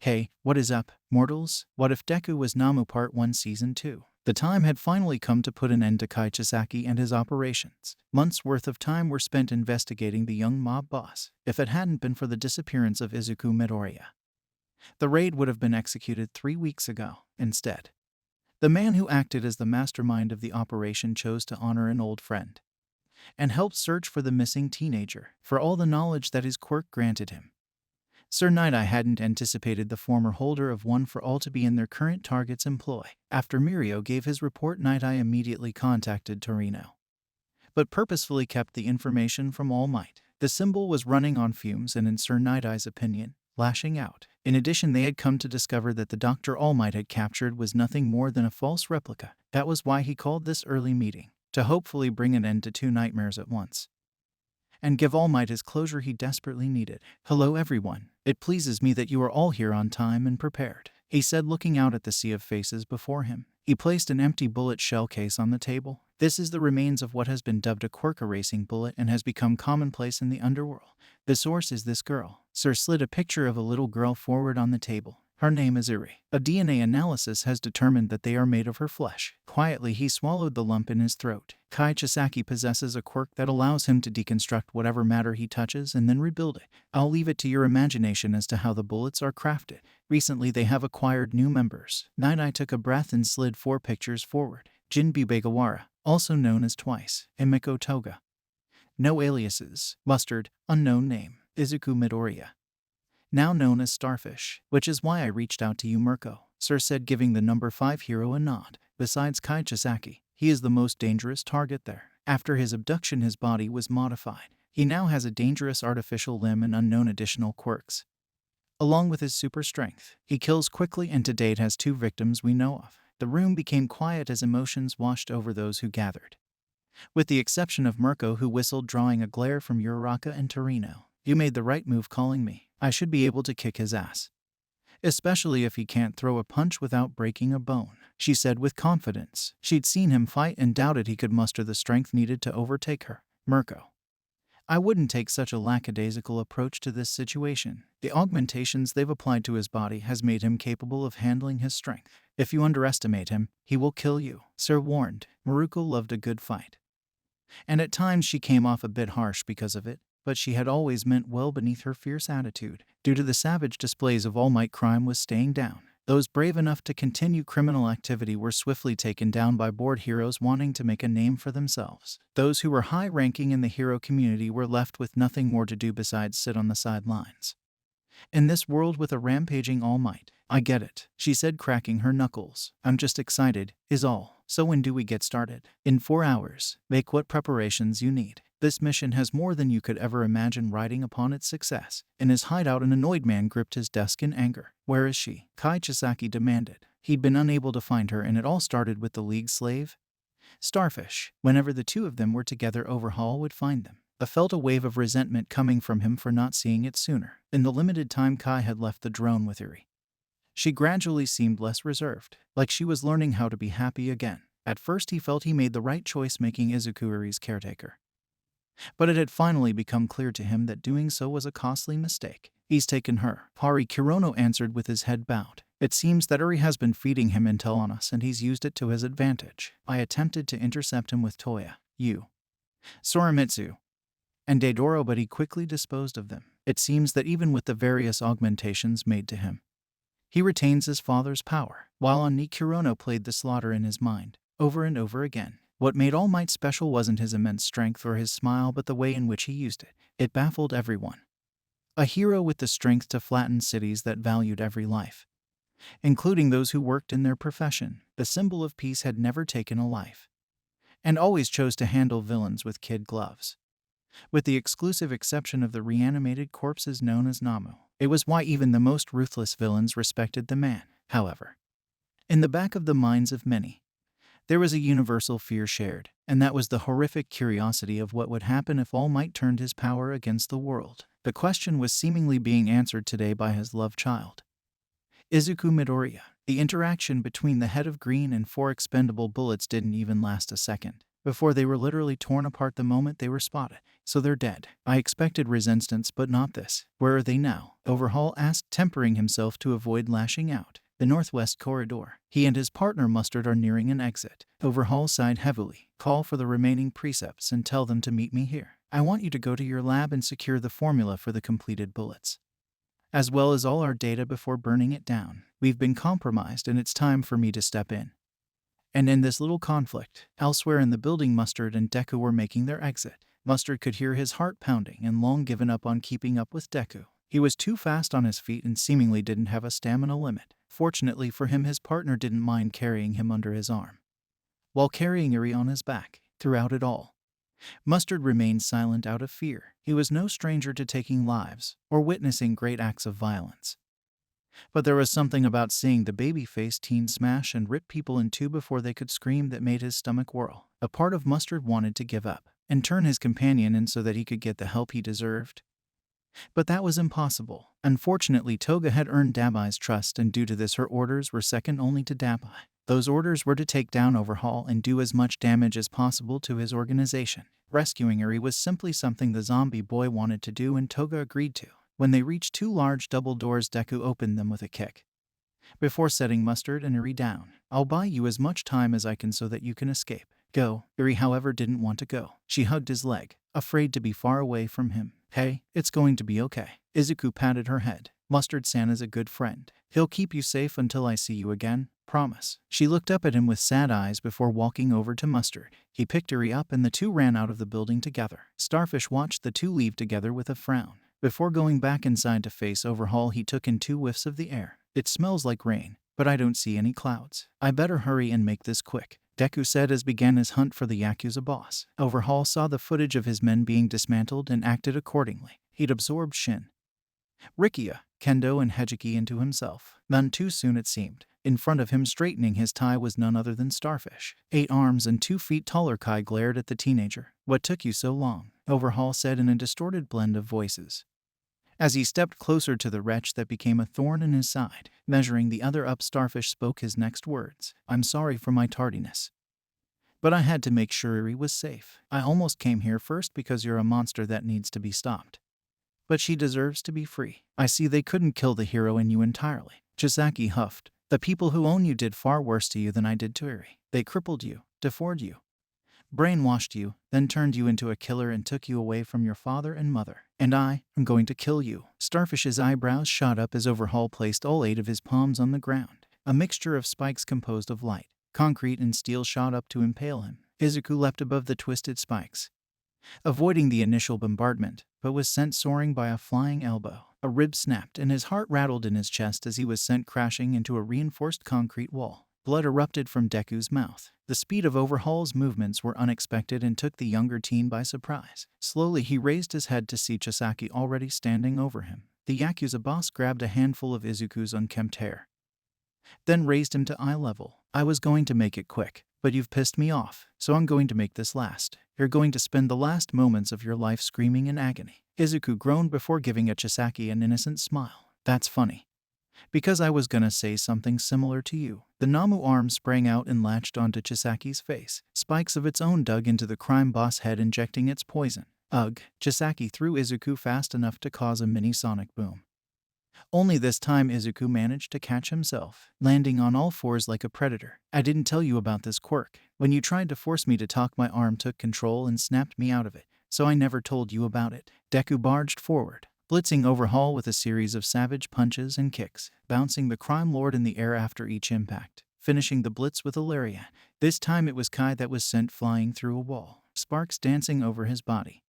Hey, what is up, mortals? What if Deku was Namu Part 1 Season 2? The time had finally come to put an end to Kaichisaki and his operations. Months' worth of time were spent investigating the young mob boss. If it hadn't been for the disappearance of Izuku Midoriya, the raid would have been executed 3 weeks ago. Instead, the man who acted as the mastermind of the operation chose to honor an old friend and help search for the missing teenager, for all the knowledge that his quirk granted him. Sir Night-Eye hadn't anticipated the former holder of One for All to be in their current target's employ. After Mirio gave his report, Night-Eye immediately contacted Torino, but purposefully kept the information from All Might. The symbol was running on fumes and, in Sir Night-Eye's opinion, lashing out. In addition, they had come to discover that the Dr. All Might had captured was nothing more than a false replica. That was why he called this early meeting, to hopefully bring an end to two nightmares at once and give All Might his closure he desperately needed. "Hello everyone. It pleases me that you are all here on time and prepared," he said, looking out at the sea of faces before him. He placed an empty bullet shell case on the table. This is the remains of what has been dubbed a quirk erasing bullet and has become commonplace in the underworld. The source is this girl. Sir slid a picture of a little girl forward on the table. Her name is Iri. A DNA analysis has determined that they are made of her flesh. Quietly, he swallowed the lump in his throat. Kaichisaki possesses a quirk that allows him to deconstruct whatever matter he touches and then rebuild it. I'll leave it to your imagination as to how the bullets are crafted. Recently, they have acquired new members. Night-Eye took a breath and slid 4 pictures forward. Jinbe Begawara, also known as Twice, Emiko Toga. No aliases. Mustard, unknown name. Izuku Midoriya, now known as Starfish, which is why I reached out to you, Mirko, Sir said, giving the number 5 hero a nod. Besides Kaichisaki, he is the most dangerous target there. After his abduction, his body was modified. He now has a dangerous artificial limb and unknown additional quirks. Along with his super strength, he kills quickly and to date has 2 victims we know of. The room became quiet as emotions washed over those who gathered, with the exception of Mirko, who whistled, drawing a glare from Uraraka and Torino. You made the right move calling me. I should be able to kick his ass, especially if he can't throw a punch without breaking a bone, she said with confidence. She'd seen him fight and doubted he could muster the strength needed to overtake her. Mirko, I wouldn't take such a lackadaisical approach to this situation. The augmentations they've applied to his body has made him capable of handling his strength. If you underestimate him, he will kill you, Sir warned. Maruko loved a good fight, and at times she came off a bit harsh because of it, but she had always meant well beneath her fierce attitude. Due to the savage displays of All Might, crime was staying down. Those brave enough to continue criminal activity were swiftly taken down by bored heroes wanting to make a name for themselves. Those who were high-ranking in the hero community were left with nothing more to do besides sit on the sidelines. In this world with a rampaging All Might, I get it, she said, cracking her knuckles. I'm just excited, is all. So when do we get started? In 4 hours. Make what preparations you need. This mission has more than you could ever imagine riding upon its success. In his hideout, an annoyed man gripped his desk in anger. Where is she? Kaichisaki demanded. He'd been unable to find her, and it all started with the League's slave, Starfish. Whenever the 2 of them were together, Overhaul would find them. I felt a wave of resentment coming from him for not seeing it sooner. In the limited time Kai had left the drone with Iri, she gradually seemed less reserved, like she was learning how to be happy again. At first he felt he made the right choice making Izuku Iri's caretaker, but it had finally become clear to him that doing so was a costly mistake. He's taken her, Hari Kirono answered with his head bowed. It seems that Iri has been feeding him intel on us and he's used it to his advantage. I attempted to intercept him with Toya, Yu, Sorimitsu, and Deidoro, but he quickly disposed of them. It seems that even with the various augmentations made to him, he retains his father's power. While on, Kirono played the slaughter in his mind, over and over again. What made All Might special wasn't his immense strength or his smile, but the way in which he used it. It baffled everyone. A hero with the strength to flatten cities that valued every life, including those who worked in their profession. The symbol of peace had never taken a life, and always chose to handle villains with kid gloves, with the exclusive exception of the reanimated corpses known as Nomu. It was why even the most ruthless villains respected the man. However, in the back of the minds of many, there was a universal fear shared, and that was the horrific curiosity of what would happen if All Might turned his power against the world. The question was seemingly being answered today by his love child, Izuku Midoriya. The interaction between the head of green and 4 expendable bullets didn't even last a second. before they were literally torn apart the moment they were spotted. So they're dead. I expected resistance, but not this. Where are they now? Overhaul asked, tempering himself to avoid lashing out. The northwest corridor. He and his partner Mustard are nearing an exit. Overhaul sighed heavily. Call for the remaining precepts and tell them to meet me here. I want you to go to your lab and secure the formula for the completed bullets, as well as all our data before burning it down. We've been compromised and it's time for me to step in and end this little conflict. Elsewhere in the building, Mustard and Deku were making their exit. Mustard could hear his heart pounding and long given up on keeping up with Deku. He was too fast on his feet and seemingly didn't have a stamina limit. Fortunately for him, his partner didn't mind carrying him under his arm, while carrying Eri on his back. Throughout it all, Mustard remained silent out of fear. He was no stranger to taking lives or witnessing great acts of violence. But there was something about seeing the baby-faced teen smash and rip people in two before they could scream that made his stomach whirl. A part of Mustard wanted to give up and turn his companion in so that he could get the help he deserved. But that was impossible. Unfortunately, Toga had earned Dabai's trust, and due to this her orders were second only to Dabai. Those orders were to take down Overhaul and do as much damage as possible to his organization. Rescuing Eri was simply something the zombie boy wanted to do, and Toga agreed to. When they reached two large double doors, Deku opened them with a kick before setting Mustard and Eri down. I'll buy you as much time as I can so that you can escape. Go. Eri, however, didn't want to go. She hugged his leg, afraid to be far away from him. Hey, it's going to be okay. Izuku patted her head. Mustard-san is a good friend. He'll keep you safe until I see you again. Promise. She looked up at him with sad eyes before walking over to Mustard. He picked Eri up and the two ran out of the building together. Starfish watched the two leave together with a frown. Before going back inside to face Overhaul, he took in 2 whiffs of the air. It smells like rain, but I don't see any clouds. I better hurry and make this quick, Deku said as began his hunt for the Yakuza boss. Overhaul saw the footage of his men being dismantled and acted accordingly. He'd absorbed Shin, Rikia, Kendo, and Hejiki into himself. None too soon, it seemed. In front of him, straightening his tie, was none other than Starfish. 8 arms and 2 feet taller Kai glared at the teenager. What took you so long? Overhaul said in a distorted blend of voices, as he stepped closer to the wretch that became a thorn in his side. Measuring the other up, Starfish spoke his next words. I'm sorry for my tardiness, but I had to make sure Eri was safe. I almost came here first because you're a monster that needs to be stopped, but she deserves to be free. I see they couldn't kill the hero in you entirely. Chisaki huffed. The people who own you did far worse to you than I did to Eri. They crippled you, deformed you, brainwashed you, then turned you into a killer and took you away from your father and mother. And I am going to kill you. Starfish's eyebrows shot up as Overhaul placed all 8 of his palms on the ground. A mixture of spikes composed of light, concrete, and steel shot up to impale him. Izuku leapt above the twisted spikes, avoiding the initial bombardment, but was sent soaring by a flying elbow. A rib snapped and his heart rattled in his chest as he was sent crashing into a reinforced concrete wall. Blood erupted from Deku's mouth. The speed of Overhaul's movements were unexpected and took the younger teen by surprise. Slowly he raised his head to see Chisaki already standing over him. The Yakuza boss grabbed a handful of Izuku's unkempt hair, then raised him to eye level. I was going to make it quick, but you've pissed me off, so I'm going to make this last. You're going to spend the last moments of your life screaming in agony. Izuku groaned before giving Chisaki an innocent smile. That's funny, because I was gonna say something similar to you. The Nomu arm sprang out and latched onto Chisaki's face. Spikes of its own dug into the crime boss head, injecting its poison. Ugh! Chisaki threw Izuku fast enough to cause a mini sonic boom. Only this time Izuku managed to catch himself, landing on all fours like a predator. I didn't tell you about this quirk. When you tried to force me to talk, my arm took control and snapped me out of it, so I never told you about it. Deku barged forward, blitzing Overhaul with a series of savage punches and kicks, bouncing the crime lord in the air after each impact, finishing the blitz with a lariat. This time it was Kai that was sent flying through a wall, sparks dancing over his body.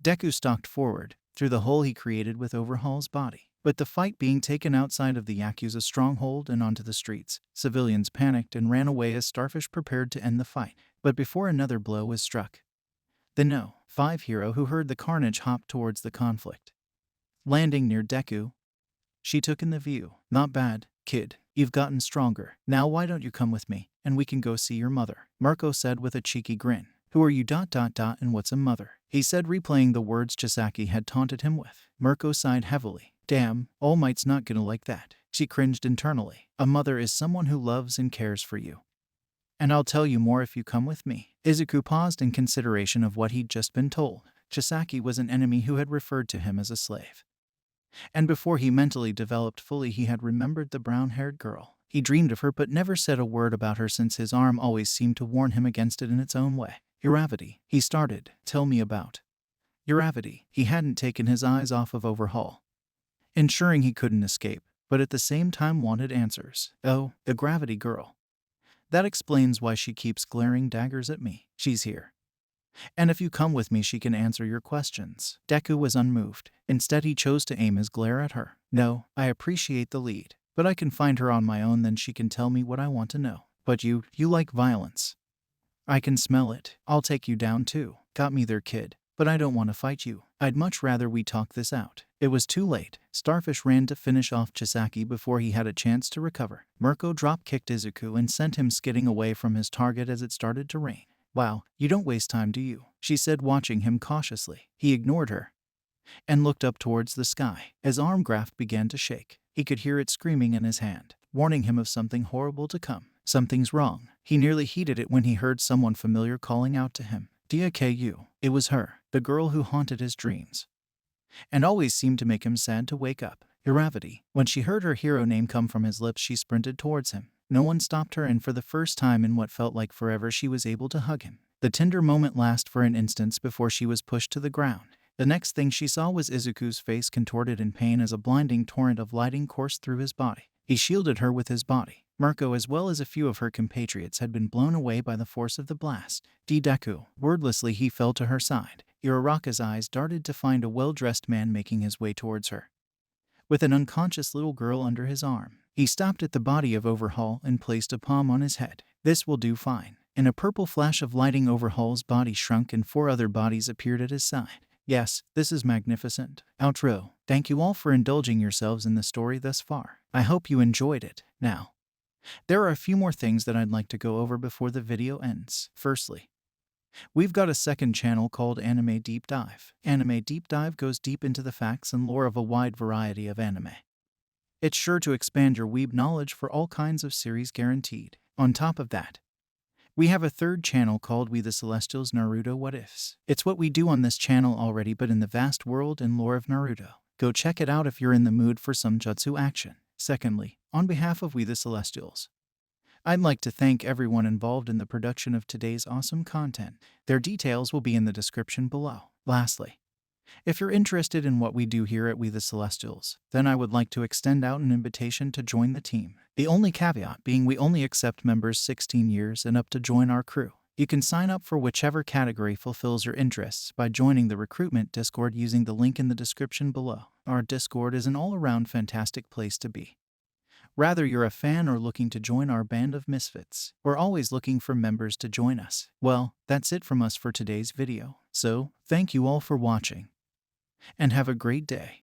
Deku stalked forward, through the hole he created with Overhaul's body. With the fight being taken outside of the Yakuza stronghold and onto the streets, civilians panicked and ran away as Starfish prepared to end the fight. But before another blow was struck, the No. 5 hero who heard the carnage hopped towards the conflict. Landing near Deku, she took in the view. Not bad, kid. You've gotten stronger. Now why don't you come with me, and we can go see your mother, Mirko said with a cheeky grin. Who are you ... and what's a mother? He said, replaying the words Chisaki had taunted him with. Mirko sighed heavily. Damn, All Might's not gonna like that. She cringed internally. A mother is someone who loves and cares for you. And I'll tell you more if you come with me. Izuku paused in consideration of what he'd just been told. Chisaki was an enemy who had referred to him as a slave. And before he mentally developed fully, he had remembered the brown-haired girl. He dreamed of her but never said a word about her since his arm always seemed to warn him against it in its own way. Iravati, he started. Tell me about Iravati. He hadn't taken his eyes off of Overhaul, ensuring he couldn't escape, but at the same time wanted answers. Oh, the gravity girl. That explains why she keeps glaring daggers at me. She's here. And if you come with me, she can answer your questions. Deku was unmoved. Instead, he chose to aim his glare at her. No, I appreciate the lead, but I can find her on my own, then she can tell me what I want to know. But you like violence. I can smell it. I'll take you down too. Got me there, kid. But I don't want to fight you. I'd much rather we talk this out. It was too late. Starfish ran to finish off Chisaki before he had a chance to recover. Mirko drop-kicked Izuku and sent him skidding away from his target as it started to rain. Wow, you don't waste time, do you? She said, watching him cautiously. He ignored her and looked up towards the sky. As arm graft began to shake, he could hear it screaming in his hand, warning him of something horrible to come. Something's wrong. He nearly heeded it when he heard someone familiar calling out to him. Deku. It was her, the girl who haunted his dreams and always seemed to make him sad to wake up. Iravati. When she heard her hero name come from his lips, she sprinted towards him. No one stopped her, and for the first time in what felt like forever, she was able to hug him. The tender moment lasted for an instant before she was pushed to the ground. The next thing she saw was Izuku's face contorted in pain as a blinding torrent of lighting coursed through his body. He shielded her with his body. Mirko, as well as a few of her compatriots, had been blown away by the force of the blast. Deku. Wordlessly, he fell to her side. Uraraka's eyes darted to find a well-dressed man making his way towards her, with an unconscious little girl under his arm. He stopped at the body of Overhaul and placed a palm on his head. This will do fine. In a purple flash of lighting, Overhaul's body shrunk and 4 other bodies appeared at his side. Yes, this is magnificent. Outro. Thank you all for indulging yourselves in the story thus far. I hope you enjoyed it. Now, there are a few more things that I'd like to go over before the video ends. Firstly, we've got a second channel called Anime Deep Dive. Anime Deep Dive goes deep into the facts and lore of a wide variety of anime. It's sure to expand your weeb knowledge for all kinds of series, guaranteed. On top of that, we have a third channel called We The Celestials Naruto What Ifs. It's what we do on this channel already, but in the vast world and lore of Naruto. Go check it out if you're in the mood for some jutsu action. Secondly, on behalf of We The Celestials, I'd like to thank everyone involved in the production of today's awesome content. Their details will be in the description below. Lastly, if you're interested in what we do here at We The Celestials, then I would like to extend out an invitation to join the team. The only caveat being we only accept members 16 years and up to join our crew. You can sign up for whichever category fulfills your interests by joining the recruitment Discord using the link in the description below. Our Discord is an all-around fantastic place to be. Whether you're a fan or looking to join our band of misfits, we're always looking for members to join us. Well, that's it from us for today's video. So, thank you all for watching, and have a great day.